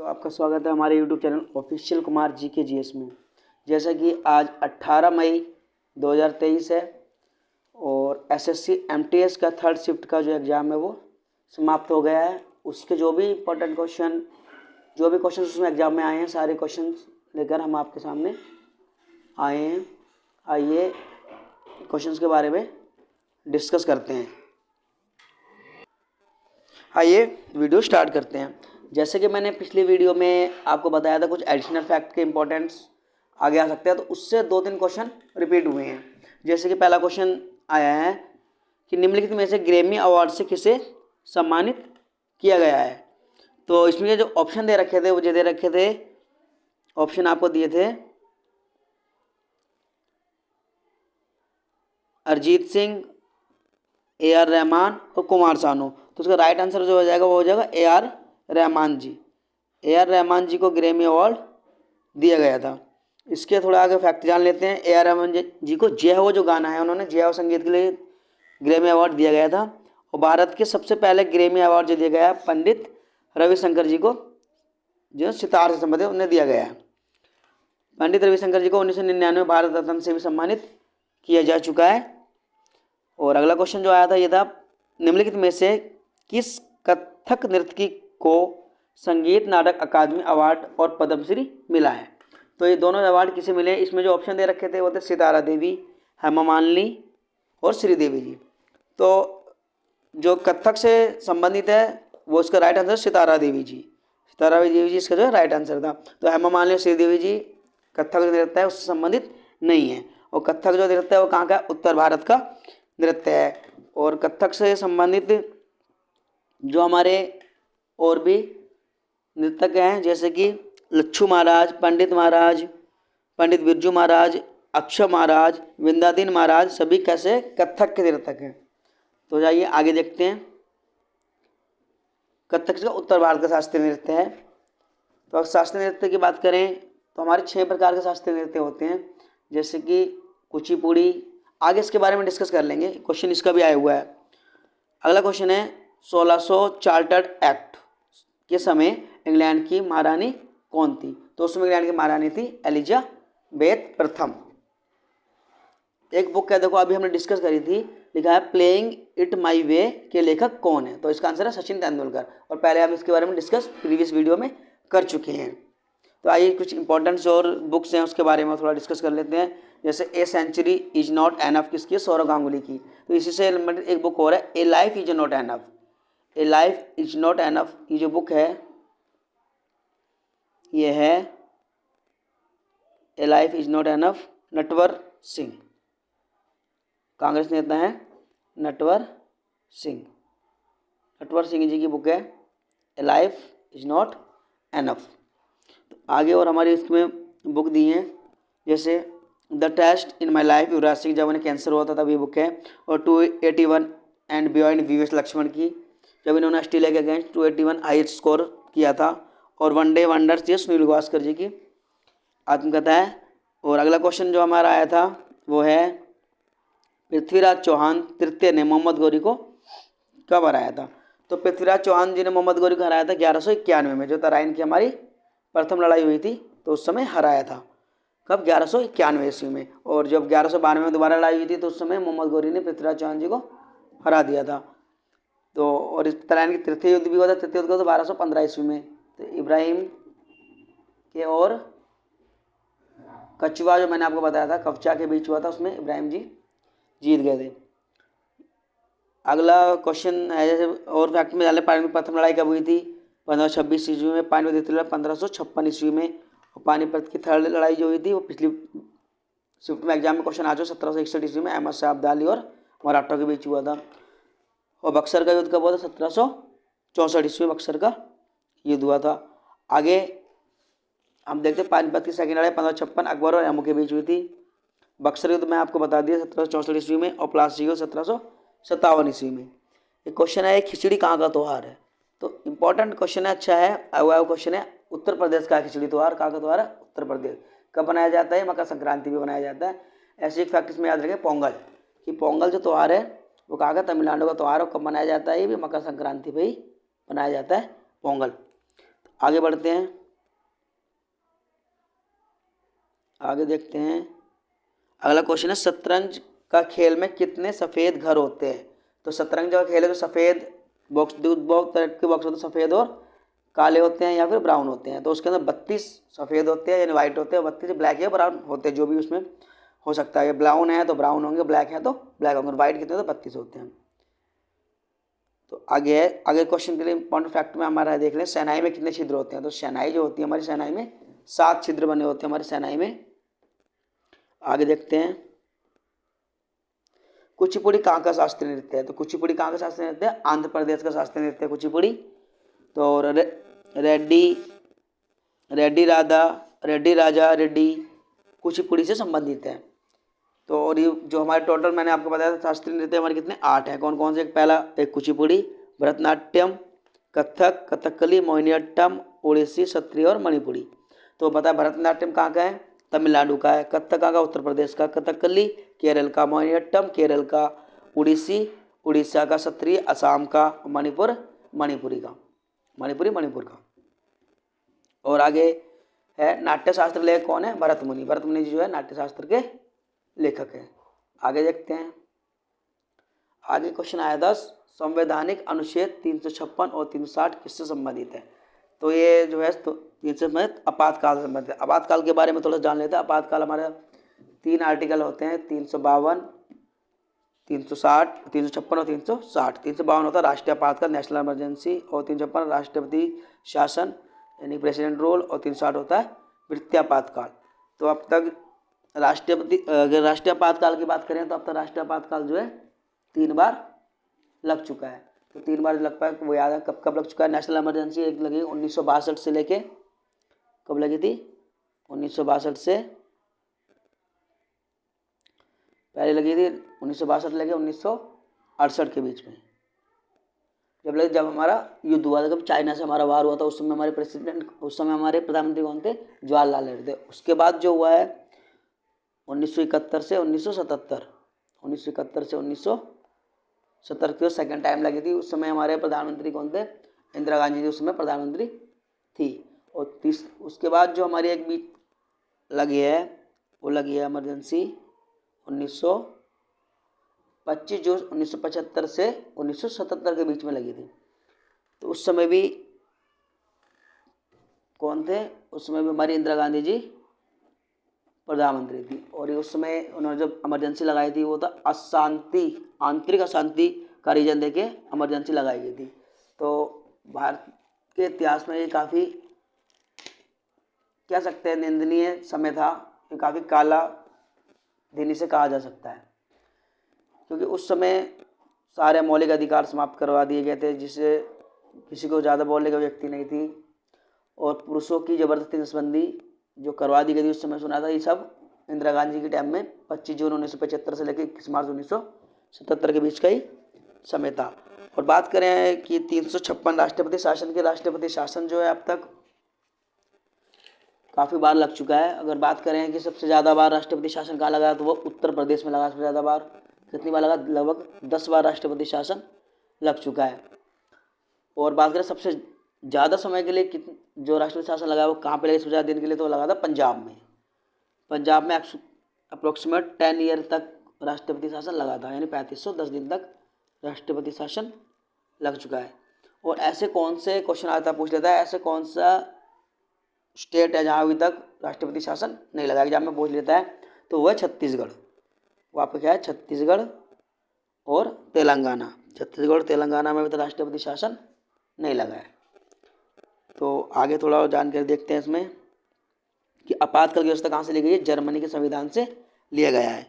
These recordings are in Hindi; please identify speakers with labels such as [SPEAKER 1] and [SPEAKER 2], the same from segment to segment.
[SPEAKER 1] तो आपका स्वागत है हमारे YouTube channel official Kumar ji के जीएस में। जैसा कि आज 18 मई 2023 है और एसएससी एमटीएस का थर्ड शिफ्ट का जो एग्ज़ाम है वो समाप्त हो गया है। उसके जो भी इम्पोर्टेंट क्वेश्चन उसमें एग्ज़ाम में आए हैं, सारे क्वेश्चन लेकर हम आपके सामने आए हैं। आइए क्वेश्चंस के बारे में डिस्कस करते हैं। आइए वीडियो स्टार्ट करते हैं। जैसे कि मैंने पिछली वीडियो में आपको बताया था कुछ एडिशनल फैक्ट के इंपॉर्टेंस आगे आ सकते हैं, तो उससे 2-3 क्वेश्चन रिपीट हुए हैं। जैसे कि पहला क्वेश्चन आया है कि निम्नलिखित में से ग्रैमी अवार्ड से किसे सम्मानित किया गया है। तो इसमें जो ऑप्शन दे रखे थे वो दे रखे थे, ऑप्शन आपको दिए थे अरिजीत सिंह, ए आर रहमान और कुमार सानू। तो उसका राइट आंसर जो हो जाएगा वो हो जाएगा ए आर रहमान जी। ए आर रहमान जी को ग्रैमी अवार्ड दिया गया था। इसके थोड़ा आगे फैक्ट जान लेते हैं। ए आर रहमान जी को जय हो जो गाना है, उन्होंने जय हो संगीत के लिए ग्रैमी अवार्ड दिया गया था। और भारत के सबसे पहले ग्रैमी अवार्ड जो दिया गया है पंडित रविशंकर जी को, जो सितार से संबंधित उन्हें दिया गया है। पंडित रविशंकर जी को 1999 भारत रत्न से भी सम्मानित किया जा चुका है। और अगला क्वेश्चन जो आया था ये था, निम्नलिखित में से किस कथक नृत्य को संगीत नाटक अकादमी अवार्ड और पद्मश्री मिला है। तो ये दोनों अवार्ड किसे मिले, इसमें जो ऑप्शन दे रखे थे वो थे सितारा देवी, हेमा मालिनी और श्रीदेवी जी। तो जो कथक से संबंधित है वो इसका राइट आंसर सितारा देवी जी। सितारा देवी जी इसका जो है राइट आंसर था। तो हेमा मालिनी और श्रीदेवी जी कथक जो नृत्य है उससे संबंधित नहीं है। और कथक जो नृत्य है वो कहाँ का, उत्तर भारत का नृत्य है। और कथक से संबंधित जो हमारे और भी नृतक हैं जैसे कि लच्छू महाराज, पंडित महाराज, पंडित बिरजू महाराज, अक्षय महाराज, विंध्याधीन महाराज, सभी कैसे कथक के नृतक हैं। तो जाइए आगे देखते हैं। कथक का उत्तर भारत का शास्त्रीय नृत्य है। तो अब शास्त्रीय नृत्य की बात करें तो हमारे 6 प्रकार के शास्त्रीय नृत्य होते हैं, जैसे कि कुचिपुड़ी। आगे इसके बारे में डिस्कस कर लेंगे, क्वेश्चन इसका भी आया हुआ है। अगला क्वेश्चन है 1600 चार्टर्ड एक्ट के समय इंग्लैंड की महारानी कौन थी। तो उसमें इंग्लैंड की महारानी थी एलिजाबेथ प्रथम। एक बुक है, देखो अभी हमने डिस्कस करी थी, लिखा है प्लेइंग इट माई वे के लेखक कौन है। तो इसका आंसर है सचिन तेंदुलकर। और पहले हम इसके बारे में डिस्कस प्रीवियस वीडियो में कर चुके हैं। तो आइए कुछ इंपॉर्टेंट और बुक्स हैं उसके बारे में थोड़ा डिस्कस कर लेते हैं। जैसे a century is not enough किसकी, सौरव गांगुली की। तो इसी से एक बुक और है a life is not enough. A life is not enough ये जो बुक है ये है a life is not enough, Natwar Singh, Congress नेता हैं नटवर सिंह। नटवर सिंह जी की बुक है a life is not enough. आगे और हमारी इसमें बुक दी हैं, जैसे the test in my life, Yuvraj Singh जब उन्हें कैंसर हुआ था तब ये बुक है। और 281 एंड बियॉन्ड वीएस लक्ष्मण की, जब इन्होंने ऑस्ट्रेलिया के अगेंस्ट 281 हाईएस्ट स्कोर किया था। और वन डे वंडर्स ये सुनील गावस्कर जी की आत्मकथा है। और अगला क्वेश्चन जो हमारा आया था वो है पृथ्वीराज चौहान तृतीय ने मोहम्मद गौरी को कब हराया था। तो पृथ्वीराज चौहान जी ने मोहम्मद गौरी को हराया था 1191 में, जो तराइन की हमारी प्रथम लड़ाई हुई थी तो उस समय हराया था। कब, 1191 ईस्वी में। और जब 1192 में दोबारा लड़ाई हुई थी तो उस समय मोहम्मद गौरी ने पृथ्वीराज चौहान जी को हरा दिया था। तो और इस तराइन की तृतीय युद्ध भी हुआ था, तृतीय युद्ध तो 1215 ईस्वी में। तो इब्राहिम के और कछुआ जो मैंने आपको बताया था कवचा के बीच हुआ था, उसमें इब्राहिम जी जीत गए थे। अगला क्वेश्चन है जैसे और फैक्ट में डाले, पानीपत की प्रथम लड़ाई कब हुई थी, 1526 ईस्वी में। पानीपत द्वितीय लड़ाई 1556 ईस्वी में। और पानीपत की थर्ड लड़ाई जो हुई थी वो पिछली शिफ्ट में एग्जाम में क्वेश्चन आ चुका 1761 ईस्वी में, अहमद शाह अब्दाली और मराठों के बीच हुआ था। और बक्सर का युद्ध कब हुआ था, 1764 ईस्वी में बक्सर का युद्ध हुआ था। आगे हम देखते हैं पानीपत की सेकेंड लड़ाई 1556 अकबर और अहमद के बीच हुई थी। बक्सर युद्ध मैं आपको बता दिया 1764 ईस्वी में। और प्लासी युद्ध 1757 ईस्वी में। एक क्वेश्चन है खिचड़ी कहाँ का त्यौहार है। तो इंपॉर्टेंट क्वेश्चन है, अच्छा है, आया क्वेश्चन है उत्तर प्रदेश का खिचड़ी त्यौहार कहाँ का त्यौहार है, उत्तर प्रदेश। कब बनाया जाता है, मकर संक्रांति भी बनाया जाता है। ऐसे एक फैक्ट इसमें याद रखें पोंगल, कि पोंगल जो त्यौहार है वो कहाँ का, तमिलनाडु का त्यौहार है। कब मनाया जाता है, ये भी मकर संक्रांति पे ही मनाया जाता है पोंगल। आगे बढ़ते हैं, आगे देखते हैं। अगला क्वेश्चन है शतरंज का खेल में कितने सफ़ेद घर होते हैं? तो शतरंज का खेल है तो सफ़ेद बॉक्स, दो तरह के बॉक्स होते हैं, सफ़ेद और काले होते हैं या फिर ब्राउन होते हैं। तो उसके अंदर 32 सफ़ेद होते हैं यानी वाइट होते हैं, 32 ब्लैक या ब्राउन होते हैं, जो भी उसमें हो सकता है। ब्राउन है तो ब्राउन होंगे, ब्लैक है तो ब्लैक होंगे, वाइट कितने तो 32 होते हैं। तो आगे है, आगे क्वेश्चन के लिए इंपॉर्टेंट फैक्ट में हमारा देख लें, शहनाई में कितने छिद्र होते हैं? तो शहनाई जो होती है हमारी शहनाई में 7 छिद्र बने होते हैं हमारी शहनाई में। आगे देखते हैं कुचिपुड़ी कहाँ का शास्त्रीय नृत्य है? तो कुचिपुड़ी कहाँ का शास्त्रीय नृत्य है? आंध्र प्रदेश का शास्त्रीय नृत्य है कुचिपुड़ी। तो रेड्डी राजा रेड्डी कुचिपुड़ी से संबंधित है। तो और ये जो हमारे टोटल मैंने आपको बताया था शास्त्रीय नृत्य हमारे कितने 8 हैं। कौन कौन से? पहला एक कुचिपुड़ी, भरतनाट्यम, कथक, कथकली, मोहिनीअट्टम, ओडिसी, सत्रिय और मणिपुरी। तो पता भरतनाट्यम कहाँ का है? तमिलनाडु का है। कथक कहाँ का? उत्तर प्रदेश का। कथकली केरल का। मोहिनीअट्टम केरल का। ओडिसी उड़ीसा का। सत्रिय असम का। मणिपुर मणिपुरी का। मणिपुर का। और आगे है नाट्यशास्त्र लेखक कौन है? भरत मुनि। भरत मुनि जी जो है नाट्यशास्त्र के लेखक है। आगे देखते हैं, आगे क्वेश्चन आया 10 संवैधानिक अनुच्छेद 356 और 360 किससे संबंधित है? तो ये जो है तो इनसे संबंधित आपातकाल से संबंधित है। आपातकाल के बारे में थोड़ा जान लेते हैं। आपातकाल हमारे 3 आर्टिकल होते हैं, 352, 360, 356 और 360। 352 होता है राष्ट्रीय आपातकाल, नेशनल इमरजेंसी, और 356 राष्ट्रपति शासन यानी प्रेसिडेंट रूल, और 360 होता है वित्तीय आपातकाल। तो अब तक अगर राष्ट्रीय आपातकाल की बात करें तो अब तक राष्ट्रीय आपातकाल जो है 3 बार लग चुका है। तो 3 बार लग पाया वो याद है कब कब लग चुका है। नेशनल इमरजेंसी एक लगी 1962 से लेके, कब लगी थी? 1962 से पहले लगी थी 1962 लेके 1968 के बीच में जब लगी, जब हमारा युद्ध हुआ था, जब चाइना से हमारा वार हुआ था। उस समय हमारे प्रधानमंत्री कौन थे? जवाहरलाल नेहरू थे। उसके बाद जो हुआ है 1971 से 1977, 1971 से 1970 की सेकेंड टाइम लगी थी। उस समय हमारे प्रधानमंत्री कौन थे? इंदिरा गांधी जी उस समय प्रधानमंत्री थी। और उसके बाद जो हमारी एक बीच लगी है वो लगी है इमरजेंसी 25 जून 1975 से 1977 के बीच में लगी थी। तो उस समय भी कौन थे? उस समय भी हमारी इंदिरा गांधी जी प्रधानमंत्री थी। और उस समय उन्होंने जब इमरजेंसी लगाई थी वो था अशांति, आंतरिक अशांति का रीजन देके इमरजेंसी लगाई गई थी। तो भारत के इतिहास में ये काफ़ी कह सकते हैं निंदनीय समय था, ये काफ़ी काला दिन इसे कहा जा सकता है, क्योंकि उस समय सारे मौलिक अधिकार समाप्त करवा दिए गए थे, जिससे किसी को ज़्यादा बोलने का व्यक्ति नहीं थी। और पुरुषों की ज़बरदस्ती नसबंदी जो करवा दी गई थी उस समय सुना था, ये सब इंदिरा गांधी के टाइम में 25 जून 1975 से लेकर 21 मार्च 1977 के बीच का ही समय था। और बात करें कि 356 राष्ट्रपति शासन के, राष्ट्रपति शासन जो है अब तक काफ़ी बार लग चुका है। अगर बात करें कि सबसे ज़्यादा बार राष्ट्रपति शासन कहाँ लगा तो वो उत्तर प्रदेश में लगा सबसे ज़्यादा बार। कितनी बार लगा? लगभग 10 बार राष्ट्रपति शासन लग चुका है। और बात करें सबसे ज़्यादा समय के लिए जो राष्ट्रपति शासन लगा वो कहाँ पे लगा सबसे ज़्यादा दिन के लिए? तो लगा था पंजाब में। पंजाब में अप्रोक्सीमेट 10 ईयर तक राष्ट्रपति शासन लगा था, यानी 3510 दिन तक राष्ट्रपति शासन लग चुका है। और ऐसे कौन से क्वेश्चन आता पूछ लेता है, ऐसे कौन सा स्टेट है जहाँ अभी तक राष्ट्रपति शासन नहीं लगा? एग्जाम में पूछ लेता है तो वह है छत्तीसगढ़। वो आपका क्या है? छत्तीसगढ़ और तेलंगाना। छत्तीसगढ़ और तेलंगाना में अभी तक राष्ट्रपति शासन नहीं लगा है। तो आगे थोड़ा और जानकारी देखते हैं इसमें कि आपातकाल की व्यवस्था कहाँ से ली गई है? जर्मनी के संविधान से लिया गया है।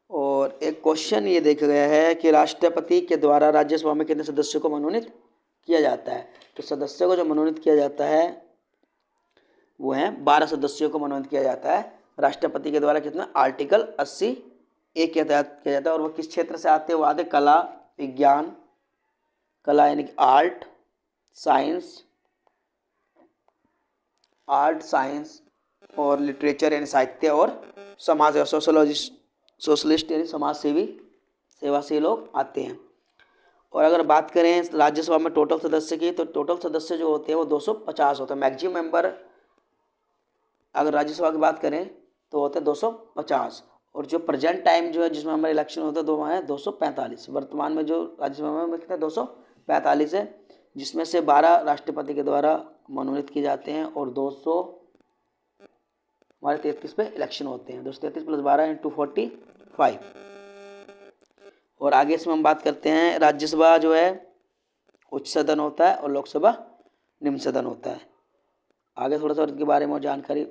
[SPEAKER 1] और एक क्वेश्चन ये देखा गया है कि राष्ट्रपति के द्वारा राज्यसभा में कितने सदस्यों को मनोनीत किया जाता है? तो सदस्यों को जो मनोनीत किया जाता है वो है 12 सदस्यों को मनोनीत किया जाता है राष्ट्रपति के द्वारा। कितना? आर्टिकल 80A के तहत किया जाता है। और वो किस क्षेत्र से आते हैं? वो आते कला, विज्ञान, कला यानी कि आर्ट, साइंस और लिटरेचर यानी साहित्य, और समाज या सोशलिस्ट यानी समाज सेवी, सेवा से लोग आते हैं। और अगर बात करें राज्यसभा में टोटल सदस्य की, तो टोटल सदस्य जो होते हैं वो 250 होते हैं। मैक्सिमम मेंबर अगर राज्यसभा की बात करें तो होते हैं 250, और जो प्रेजेंट टाइम जो है जिसमें हमारे इलेक्शन होता है वो है 245। वर्तमान में जो राज्यसभा में कितने 245 है, जिसमें से 12 राष्ट्रपति के द्वारा मनोनीत किए जाते हैं और 200 हमारे 33 पे इलेक्शन होते हैं। 233 + 12 × 45। और आगे इसमें हम बात करते हैं, राज्यसभा जो है उच्च सदन होता है और लोकसभा निम्न सदन होता है। आगे थोड़ा सा इसके बारे में जानकारी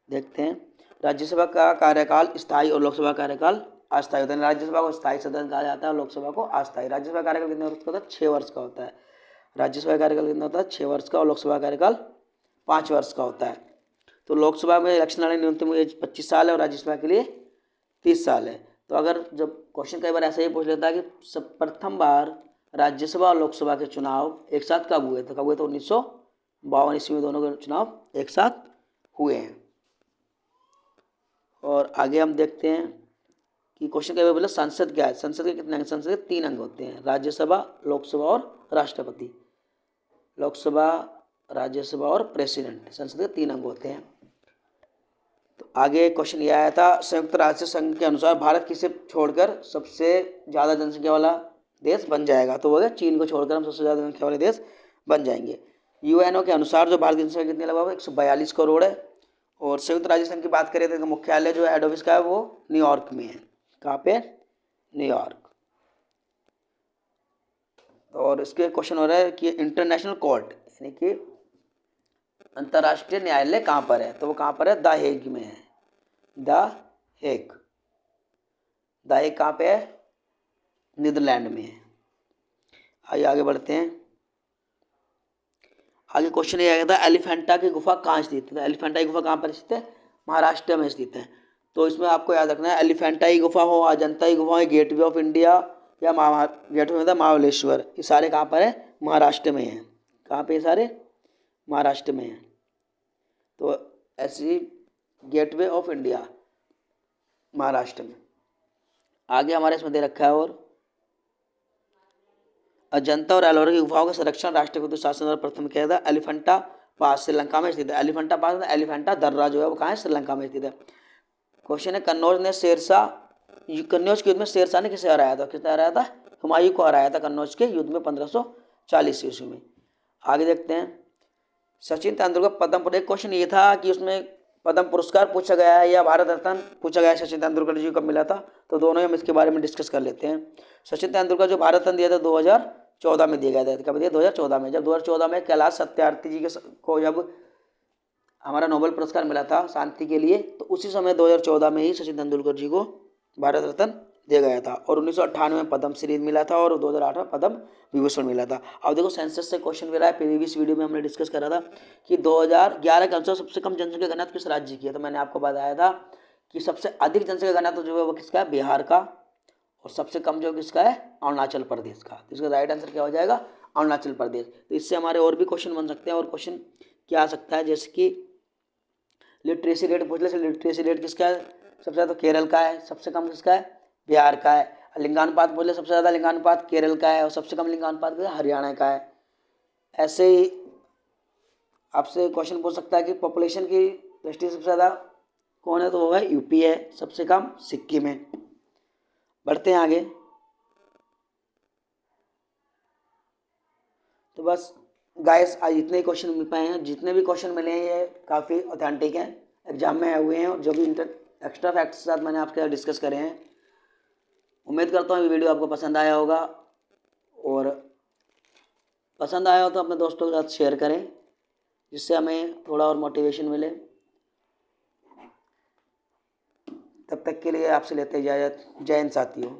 [SPEAKER 1] देखते हैं। राज्यसभा का कार्यकाल स्थायी और लोकसभा का कार्यकाल अस्थायी होता है। राज्यसभा को स्थायी सदन कहा जाता है और लोकसभा को अस्थायी। राज्यसभा का कार्यकाल कितने वर्ष का होता है? 6 वर्ष का होता है। राज्यसभा का कार्यकाल कितना होता है? 6 वर्ष का। और लोकसभा का कार्यकाल 5 वर्ष का होता है। तो लोकसभा में इलेक्शन लड़ने न्यूनतम एज 25 साल है और राज्यसभा के लिए 30 साल है। तो अगर जब क्वेश्चन कई बार ऐसे ही पूछ लेता है कि सब प्रथम बार राज्यसभा और लोकसभा के चुनाव एक साथ कब हुए? तो कब हुए? तो 1952 ईस्वी में दोनों के चुनाव एक साथ हुए हैं। और आगे हम देखते हैं कि क्वेश्चन कई बार बोला संसद क्या है? संसद के कितने अंग? संसद के 3 अंग होते हैं, राज्यसभा, लोकसभा और राष्ट्रपति। लोकसभा, राज्यसभा और प्रेसिडेंट, संसद के 3 अंग होते हैं। तो आगे क्वेश्चन ये आया था, संयुक्त राष्ट्र संघ के अनुसार भारत किसे छोड़कर सबसे ज़्यादा जनसंख्या वाला देश बन जाएगा? तो वो है चीन को छोड़कर हम सबसे ज़्यादा जनसंख्या वाले देश बन जाएंगे। यूएनओ के अनुसार जो भारत की जनसंख्या कितनी लगभग 142 करोड़ है। और संयुक्त राज्य संघ की बात करें तो मुख्यालय जो हेड ऑफिस का है वो न्यूयॉर्क में है। कहाँ पे? न्यूयॉर्क। और इसके क्वेश्चन हो रहा है कि इंटरनेशनल कोर्ट यानी कि अंतर्राष्ट्रीय न्यायालय कहाँ पर है? तो वो कहाँ पर है? द हेग में है। The Hague. द हेग कहाँ पे है? नीदरलैंड में है। आइए आगे बढ़ते हैं। आगे क्वेश्चन ये आया था, एलिफेंटा की गुफा कहाँ स्थित है? एलिफेंटा की गुफा कहाँ पर स्थित है? महाराष्ट्र में स्थित है। तो इसमें आपको याद रखना है, एलिफेंटा की गुफा हो, अजंता की गुफा हो, गेटवे ऑफ इंडिया या गेटवे ऑफ महाबलेश्वर, ये सारे कहाँ पर है? महाराष्ट्र में हैं। कहाँ पे? सारे महाराष्ट्र में हैं। तो ऐसी गेटवे ऑफ इंडिया महाराष्ट्र में। आगे हमारे इसमें दे रखा है, और अजंता और एलोरा की गुफाओं का संरक्षण राष्ट्रपति शासन द्वारा प्रथम किया था। एलिफेंटा पास श्रीलंका में स्थित है। एलिफेंटा पास, एलिफेंटा दर्रा जो है वो कहाँ है? श्रीलंका में स्थित है। क्वेश्चन है, कन्नौज के युद्ध में शेरशाह ने किसे हराया था? किसे हराया था? हुमायूं को हराया था कन्नौज के युद्ध में 1540 ईस्वी में। आगे देखते हैं, सचिन तेंदुलकर पद्म पुरस्कार। एक क्वेश्चन ये था कि उसमें पद्म पुरस्कार पूछा गया है या भारत रत्न पूछा गया है, सचिन तेंदुलकर जी को कब मिला था? तो दोनों ही हम इसके बारे में डिस्कस कर लेते हैं। सचिन तेंदुलकर जो भारत रत्न दिया था 2014 में दिया गया था। कब दिया? 2014 में। जब 2014 में कैलाश सत्यार्थी जी को जब हमारा नोबेल पुरस्कार मिला था शांति के लिए, तो उसी समय 2014 में ही सचिन तेंदुलकर जी को भारत रत्न दिया गया था। और 1998 में पद्मश्री मिला था और 2008 में पद्म विभूषण मिला था। अब देखो सेंसस से क्वेश्चन मिला है, प्रीवियस वीडियो में हमने डिस्कस करा था कि 2011 के अनुसार सबसे कम जनसंख्या घनत्व किस राज्य की है? तो मैंने आपको बताया था कि सबसे अधिक जनसंख्या घनत्व जो है वो किसका है? बिहार का। और सबसे कम जो किसका है? अरुणाचल प्रदेश का। तो इसका राइट आंसर क्या हो जाएगा? अरुणाचल प्रदेश। तो इससे हमारे और भी क्वेश्चन बन सकते हैं। और क्वेश्चन क्या आ सकता है, जैसे कि लिटरेसी रेट पूछ ले। लिटरेसी रेट किसका है? सबसे ज़्यादा तो केरल का है। सबसे कम किसका है? बिहार का है। लिंगानुपात बोले, सबसे ज़्यादा लिंगानुपात केरल का है और सबसे कम लिंगानुपात हरियाणा का है। ऐसे ही आपसे क्वेश्चन पूछ सकता है कि पॉपुलेशन की दृष्टि सबसे ज़्यादा कौन है? तो वो है यूपी है। सबसे कम सिक्किम है। बढ़ते हैं आगे। तो बस गाइस आज इतने ही क्वेश्चन मिल पाए हैं। जितने भी क्वेश्चन मिले हैं ये काफ़ी ऑथेंटिक हैं, एग्जाम में आए हुए हैं, और जो भी एक्स्ट्रा फैक्ट्स के साथ मैंने आपके साथ डिस्कस करे हैं। उम्मीद करता हूँ ये वीडियो आपको पसंद आया होगा, और पसंद आया हो तो अपने दोस्तों के साथ शेयर करें, जिससे हमें थोड़ा और मोटिवेशन मिले। तब तक के लिए आपसे लेते इजाज़त। जय हिंद साथियों।